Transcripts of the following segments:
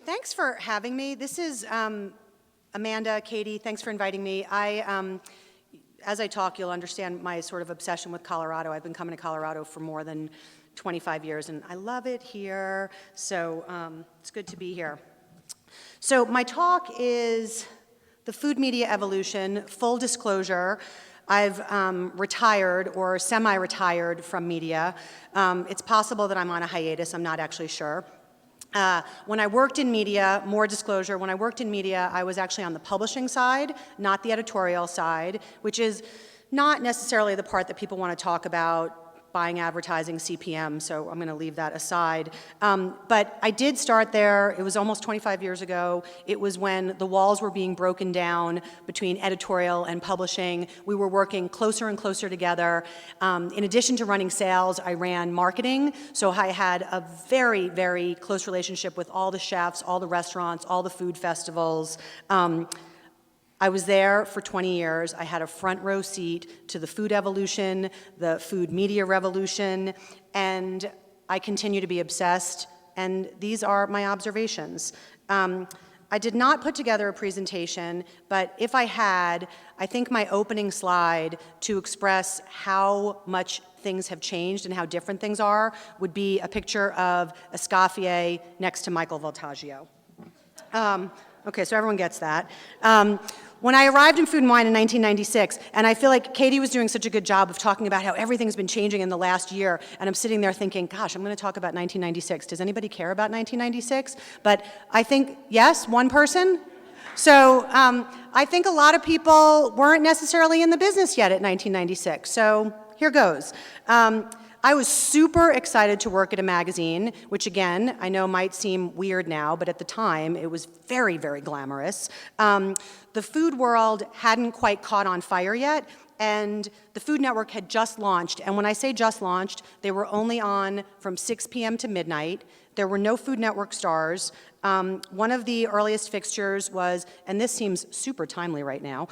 Thanks for having me. This is Amanda, Katie, thanks for inviting me. As I talk, you'll understand my sort of obsession with Colorado. I've been coming to Colorado for more than 25 years, and I love it here, so it's good to be here. So my talk is the food media evolution. Full disclosure, I've retired or semi-retired from media. It's possible that I'm on a hiatus, I'm not actually sure. When I worked in media, more disclosure, when I worked in media, I was actually on the publishing side, not the editorial side, which is not necessarily the part that people want to talk about, buying advertising, CPM, so I'm going to leave that aside. But I did start there. It was almost 25 years ago. It was when the walls were being broken down between editorial and publishing. We were working closer and closer together. In addition to running sales, I ran marketing, so I had a very, very close relationship with all the chefs, all the restaurants, all the food festivals. I was there for 20 years. I had a front row seat to the food evolution, the food media revolution, and I continue to be obsessed, and these are my observations. I did not put together a presentation, but if I had, I think my opening slide to express how much things have changed and how different things are would be a picture of Escoffier next to Michael Voltaggio. Okay, so everyone gets that. When I arrived in Food and Wine in 1996, and I feel like Katie was doing such a good job of talking about how everything's been changing in the last year, and I'm sitting there thinking, gosh, I'm going to talk about 1996. Does anybody care about 1996? But I think, yes, one person? So I think a lot of people weren't necessarily in the business yet at 1996, so here goes. I was super excited to work at a magazine, which again, I know might seem weird now, but at the time, it was very, very glamorous. The food world hadn't quite caught on fire yet, and the Food Network had just launched, and when I say just launched, they were only on from 6 p.m. to midnight. There were no Food Network stars. One of the earliest fixtures was, and this seems super timely right now,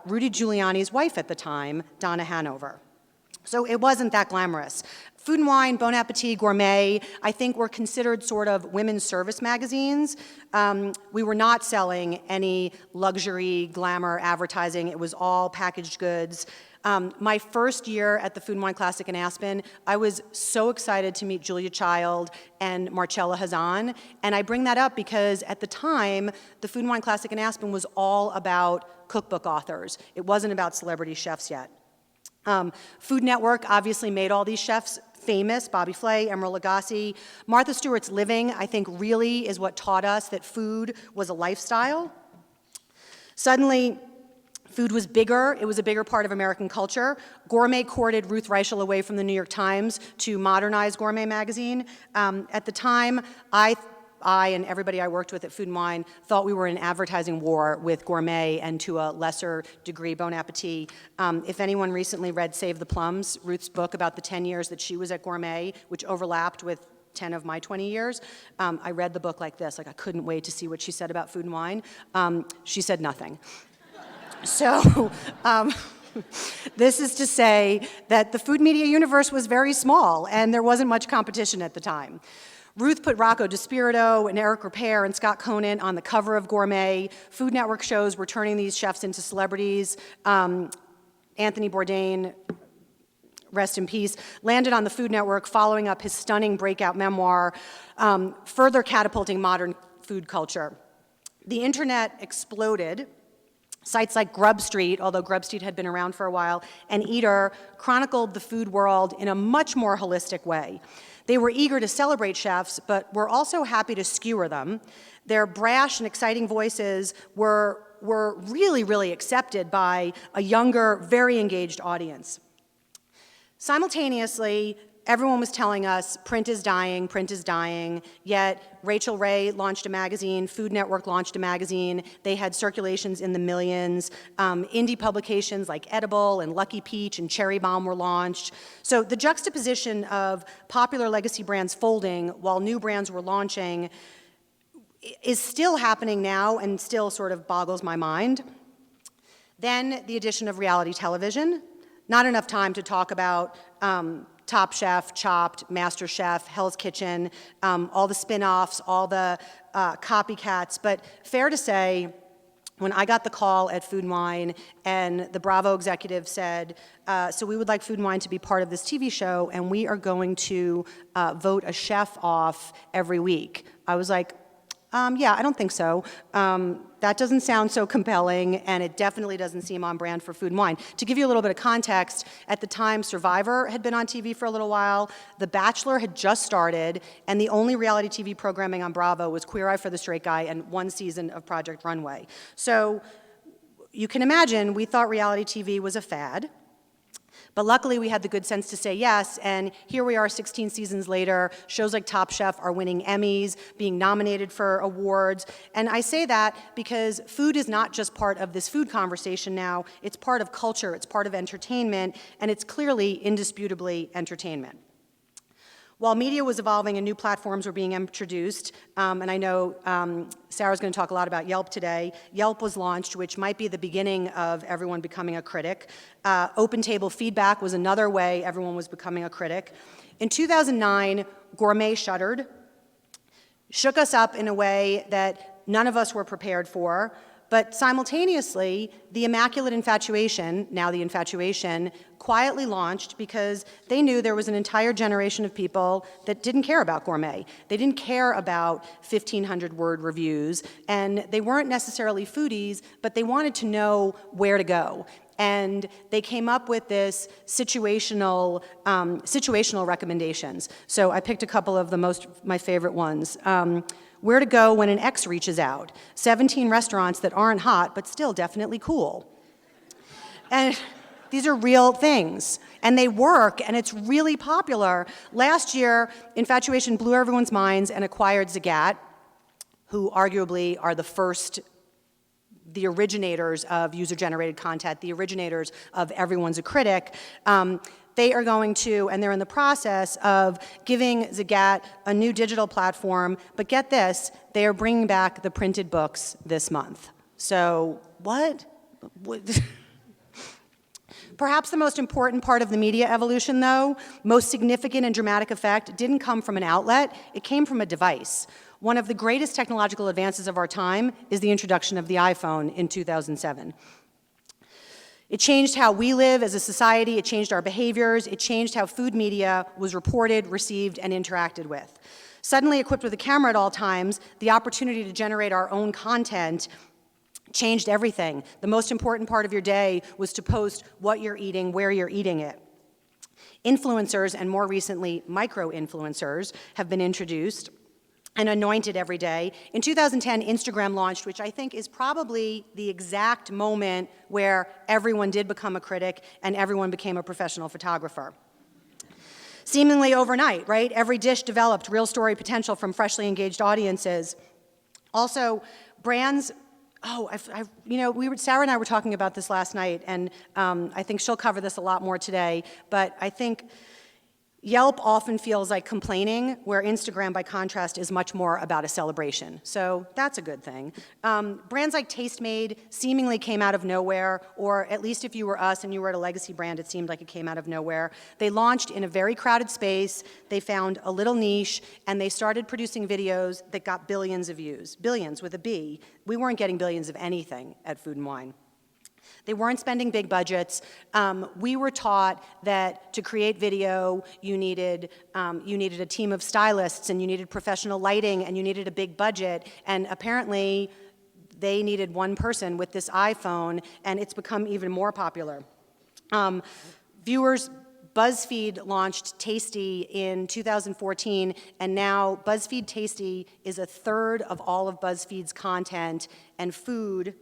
Rudy Giuliani's wife at the time, Donna Hanover. So it wasn't that glamorous. Food and Wine, Bon Appetit, Gourmet, I think were considered sort of women's service magazines. We were not selling any luxury, glamour advertising. It was all packaged goods. My first year at the Food and Wine Classic in Aspen, I was so excited to meet Julia Child and Marcella Hazan. And I bring that up because at the time, the Food and Wine Classic in Aspen was all about cookbook authors. It wasn't about celebrity chefs yet. Food Network obviously made all these chefs famous, Bobby Flay, Emeril Lagasse. Martha Stewart's Living, I think, really is what taught us that food was a lifestyle. Suddenly, food was bigger. It was a bigger part of American culture. Gourmet courted Ruth Reichel away from the New York Times to modernize Gourmet magazine. At the time, I and everybody I worked with at Food and Wine thought we were in an advertising war with Gourmet and to a lesser degree Bon Appetit. If anyone recently read Save the Plums, Ruth's book about the 10 years that she was at Gourmet, which overlapped with 10 of my 20 years, I read the book like this, like I couldn't wait to see what she said about Food and Wine. She said nothing. So, this is to say that the food media universe was very small and there wasn't much competition at the time. Ruth put Rocco DiSpirito and Eric Ripert and Scott Conant on the cover of Gourmet. Food Network shows were turning these chefs into celebrities. Anthony Bourdain, rest in peace, landed on the Food Network following up his stunning breakout memoir, further catapulting modern food culture. The internet exploded. Sites like Grub Street, although Grub Street had been around for a while, and Eater chronicled the food world in a much more holistic way. They were eager to celebrate chefs, but were also happy to skewer them. Their brash and exciting voices were really, really accepted by a younger, very engaged audience. Simultaneously, everyone was telling us print is dying, yet Rachel Ray launched a magazine, Food Network launched a magazine, they had circulations in the millions, indie publications like Edible and Lucky Peach and Cherry Bomb were launched. So the juxtaposition of popular legacy brands folding while new brands were launching is still happening now and still sort of boggles my mind. Then the addition of reality television. Not enough time to talk about Top Chef, Chopped, Master Chef, Hell's Kitchen, all the spin-offs, all the copycats. But fair to say, when I got the call at Food&Wine and the Bravo executive said, so we would like Food&Wine to be part of this TV show, and we are going to vote a chef off every week, I was like, yeah, I don't think so. That doesn't sound so compelling, and it definitely doesn't seem on brand for Food&Wine. To give you a little bit of context, at the time, Survivor had been on TV for a little while, The Bachelor had just started, and the only reality TV programming on Bravo was Queer Eye for the Straight Guy and one season of Project Runway. So you can imagine, we thought reality TV was a fad. But luckily, we had the good sense to say yes, and here we are 16 seasons later. Shows like Top Chef are winning Emmys, being nominated for awards. And I say that because food is not just part of this food conversation now. It's part of culture, it's part of entertainment, and it's clearly, indisputably, entertainment. While media was evolving and new platforms were being introduced, and I know Sarah's going to talk a lot about Yelp today, Yelp was launched, which might be the beginning of everyone becoming a critic. Open table feedback was another way everyone was becoming a critic. In 2009, Gourmet shuttered, shook us up in a way that none of us were prepared for, but simultaneously, the Immaculate Infatuation, now The Infatuation, quietly launched because they knew there was an entire generation of people that didn't care about gourmet. They didn't care about 1,500-word reviews, and they weren't necessarily foodies, but they wanted to know where to go. And they came up with this situational recommendations. So I picked a couple of my favorite ones. Where to go when an ex reaches out. 17 restaurants that aren't hot, but still definitely cool. And these are real things, and they work, and it's really popular. Last year, Infatuation blew everyone's minds and acquired Zagat, who arguably are the originators of user-generated content, the originators of Everyone's a Critic. They are going to, and they're in the process of giving Zagat a new digital platform, but get this, they are bringing back the printed books this month. So, what? Perhaps the most important part of the media evolution, though, most significant and dramatic effect, didn't come from an outlet, it came from a device. One of the greatest technological advances of our time is the introduction of the iPhone in 2007. It changed how we live as a society, it changed our behaviors, it changed how food media was reported, received, and interacted with. Suddenly equipped with a camera at all times, the opportunity to generate our own content changed everything. The most important part of your day was to post what you're eating, where you're eating it. Influencers, and more recently, micro-influencers, have been introduced and anointed every day. In 2010, Instagram launched, which I think is probably the exact moment where everyone did become a critic and everyone became a professional photographer. Seemingly overnight, right? Every dish developed real story potential from freshly engaged audiences. Also, brands, Sarah and I were talking about this last night, and I think she'll cover this a lot more today, but I think Yelp often feels like complaining, where Instagram, by contrast, is much more about a celebration. So that's a good thing. Brands like Tastemade seemingly came out of nowhere, or at least if you were us and you were at a legacy brand, it seemed like it came out of nowhere. They launched in a very crowded space, they found a little niche, and they started producing videos that got billions of views. Billions with a B. We weren't getting billions of anything at Food&Wine. They weren't spending big budgets. We were taught that to create video, you needed a team of stylists, and you needed professional lighting, and you needed a big budget. And apparently, they needed one person with this iPhone, and it's become even more popular. BuzzFeed launched Tasty in 2014, and now BuzzFeed Tasty is a third of all of BuzzFeed's content, and food.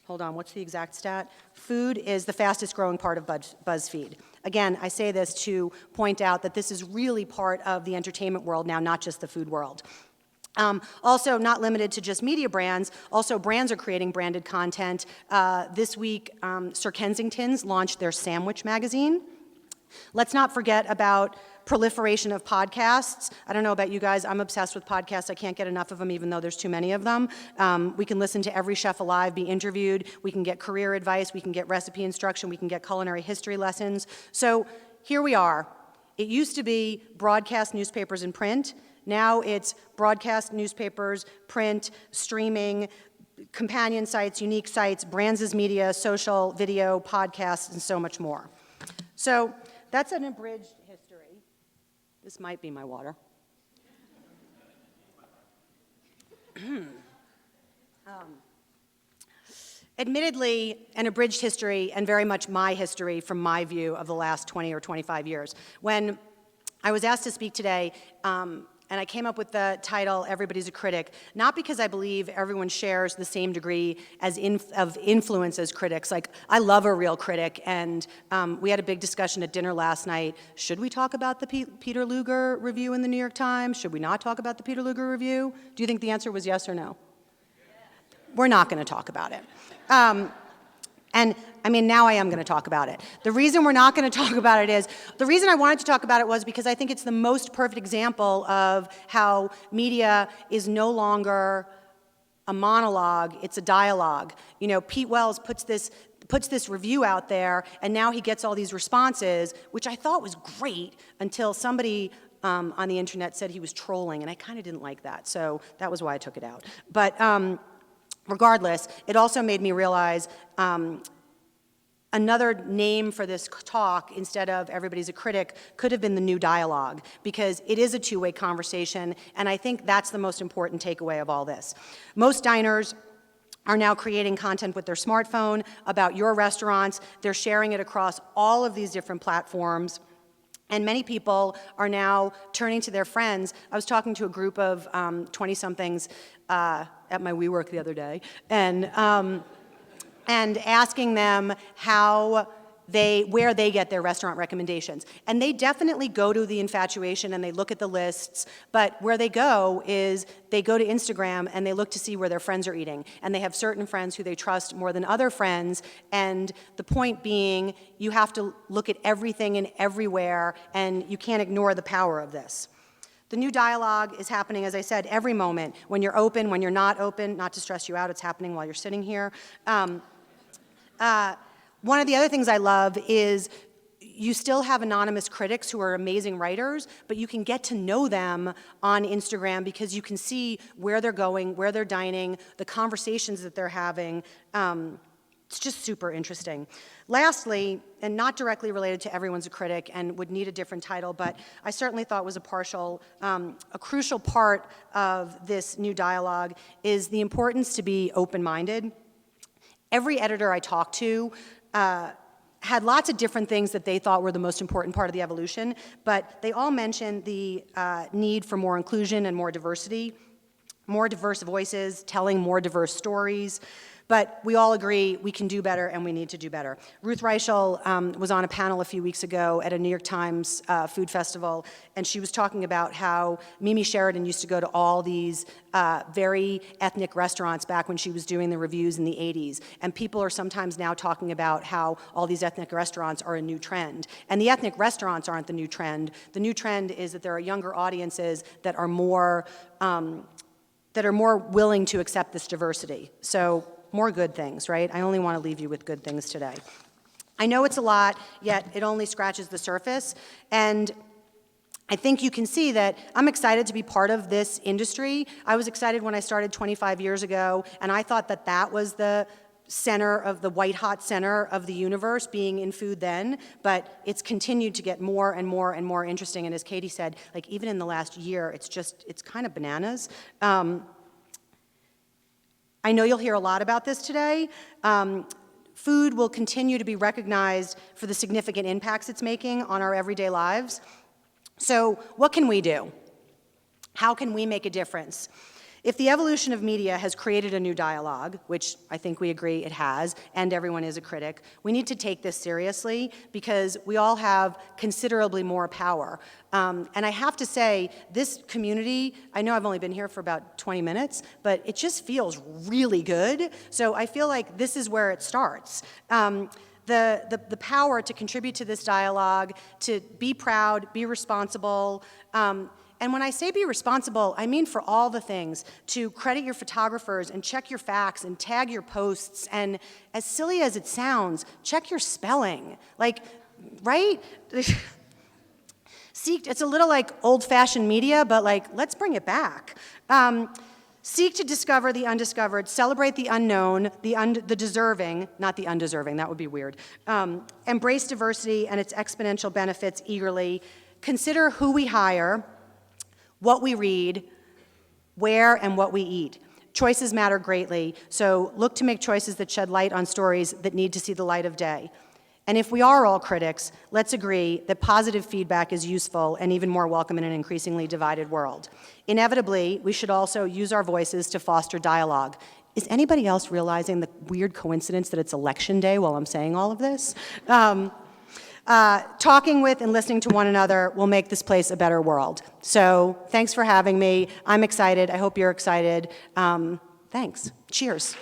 Hold on, what's the exact stat? Food is the fastest growing part of BuzzFeed. Again, I say this to point out that this is really part of the entertainment world now, not just the food world. Also, not limited to just media brands, also brands are creating branded content. This week, Sir Kensington's launched their sandwich magazine. Let's not forget about proliferation of podcasts. I don't know about you guys, I'm obsessed with podcasts. I can't get enough of them, even though there's too many of them. We can listen to every chef alive, be interviewed, we can get career advice, we can get recipe instruction, we can get culinary history lessons. So here we are. It used to be broadcast newspapers and print. Now it's broadcast newspapers, print, streaming, companion sites, unique sites, brands as media, social, video, podcasts, and so much more. So that's an abridged history. This might be my water. Admittedly, an abridged history and very much my history from my view of the last 20 or 25 years. When I was asked to speak today, and I came up with the title, Everybody's a Critic, not because I believe everyone shares the same degree of influence as critics. Like, I love a real critic, and we had a big discussion at dinner last night. Should we talk about the Peter Luger review in the New York Times? Should we not talk about the Peter Luger review? Do you think the answer was yes or no? We're not going to talk about it. And I mean, now I am going to talk about it. The reason we're not going to talk about it is, the reason I wanted to talk about it was because I think it's the most perfect example of how media is no longer a monologue, it's a dialogue. You know, Pete Wells puts this review out there, and now he gets all these responses, which I thought was great until somebody on the internet said he was trolling, and I kind of didn't like that, so that was why I took it out. But regardless, it also made me realize another name for this talk, instead of Everybody's a Critic, could have been the new dialogue, because it is a two-way conversation, and I think that's the most important takeaway of all this. Most diners are now creating content with their smartphone about your restaurants. They're sharing it across all of these different platforms. And many people are now turning to their friends. I was talking to a group of 20-somethings at my WeWork the other day, and asking them where they get their restaurant recommendations. And they definitely go to the infatuation and they look at the lists, but where they go is they go to Instagram and they look to see where their friends are eating. And they have certain friends who they trust more than other friends, and the point being, you have to look at everything and everywhere, and you can't ignore the power of this. The new dialogue is happening, as I said, every moment. When you're open, when you're not open, not to stress you out, it's happening while you're sitting here. One of the other things I love is you still have anonymous critics who are amazing writers, but you can get to know them on Instagram because you can see where they're going, where they're dining, the conversations that they're having. It's just super interesting. Lastly, and not directly related to Everyone's a Critic and would need a different title, but I certainly thought was a crucial part of this new dialogue, is the importance to be open-minded. Every editor I talked to had lots of different things that they thought were the most important part of the evolution, but they all mentioned the need for more inclusion and more diversity, more diverse voices, telling more diverse stories. But we all agree we can do better and we need to do better. Ruth Reichel was on a panel a few weeks ago at a New York Times food festival, and she was talking about how Mimi Sheridan used to go to all these very ethnic restaurants back when she was doing the reviews in the 80s. And people are sometimes now talking about how all these ethnic restaurants are a new trend. And the ethnic restaurants aren't the new trend. The new trend is that there are younger audiences that are more willing to accept this diversity. So more good things, right? I only want to leave you with good things today. I know it's a lot, yet it only scratches the surface. And I think you can see that I'm excited to be part of this industry. I was excited when I started 25 years ago, and I thought that that was the center of the white-hot center of the universe, being in food then, but it's continued to get more and more and more interesting. And as Katie said, like even in the last year, it's kind of bananas. I know you'll hear a lot about this today. Food will continue to be recognized for the significant impacts it's making on our everyday lives. So what can we do? How can we make a difference? If the evolution of media has created a new dialogue, which I think we agree it has, and everyone is a critic, we need to take this seriously because we all have considerably more power. And I have to say, this community, I know I've only been here for about 20 minutes, but it just feels really good. So I feel like this is where it starts. The power to contribute to this dialogue, to be proud, be responsible, and when I say be responsible, I mean for all the things, to credit your photographers and check your facts and tag your posts, and as silly as it sounds, check your spelling. Like, right? it's a little like old-fashioned media, but like, let's bring it back. Seek to discover the undiscovered, celebrate the unknown, the deserving, not the undeserving, that would be weird. Embrace diversity and its exponential benefits eagerly. Consider who we hire, what we read, where and what we eat. Choices matter greatly, so look to make choices that shed light on stories that need to see the light of day. And if we are all critics, let's agree that positive feedback is useful and even more welcome in an increasingly divided world. Inevitably, we should also use our voices to foster dialogue. Is anybody else realizing the weird coincidence that it's election day while I'm saying all of this? Talking with and listening to one another will make this place a better world. So thanks for having me. I'm excited. I hope you're excited. Thanks. Cheers.